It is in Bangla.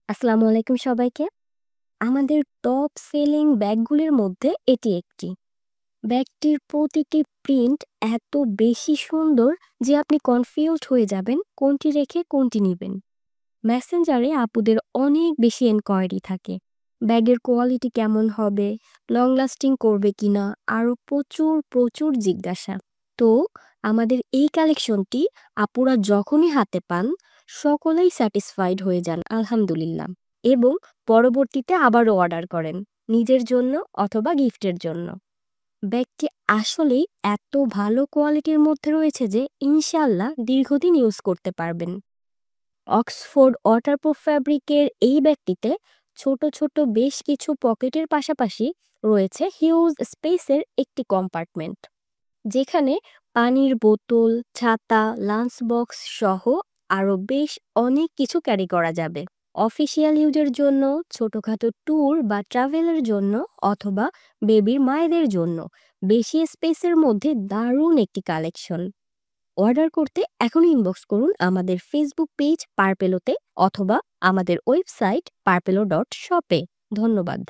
আসসালামু আলাইকুম সবাইকে। আমাদের টপ সেলিং ব্যাগগুলির মধ্যে এটি একটি। ব্যাগটির প্রতিটি প্রিন্ট এত বেশি সুন্দর যে আপনি কনফিউজড হয়ে যাবেন কোনটি রেখে কোনটি নিবেন। মেসেঞ্জারে আপুদের অনেক বেশি এনকোয়ারি থাকে। ব্যাগের কোয়ালিটি কেমন হবে, লং লাস্টিং করবে কিনা, আরও প্রচুর প্রচুর জিজ্ঞাসা। তো আমাদের এই কালেকশনটি আপুরা যখনই হাতে পান সকলেই স্যাটিসফাইড হয়ে যান আলহামদুলিল্লাহ, এবং পরবর্তীতে আবারও অর্ডার করেন নিজের জন্য অথবা গিফটের জন্য। ব্যাগটি আসলেই এত ভালো কোয়ালিটির মধ্যে রয়েছে যে ইনশাল্লাহ দীর্ঘদিন ইউজ করতে পারবেন। অক্সফোর্ড ওয়াটারপ্রুফ ফ্যাব্রিকের এই ব্যাগটিতে ছোট ছোট বেশ কিছু পকেটের পাশাপাশি রয়েছে হিউজ স্পেসের একটি কম্পার্টমেন্ট, যেখানে পানির বোতল, ছাতা, লাঞ্চ বক্স সহ আরও বেশ অনেক কিছু ক্যারি করা যাবে। অফিসিয়াল ইউজের জন্য, ছোটোখাটো ট্যুর বা ট্রাভেলের জন্য, অথবা বেবির মায়েদের জন্য বেশি স্পেসের মধ্যে দারুণ একটি কালেকশন। অর্ডার করতে এখনই ইনবক্স করুন আমাদের ফেসবুক পেজ পার্পেলোতে অথবা আমাদের ওয়েবসাইট পার্পেলো.শপে। ধন্যবাদ।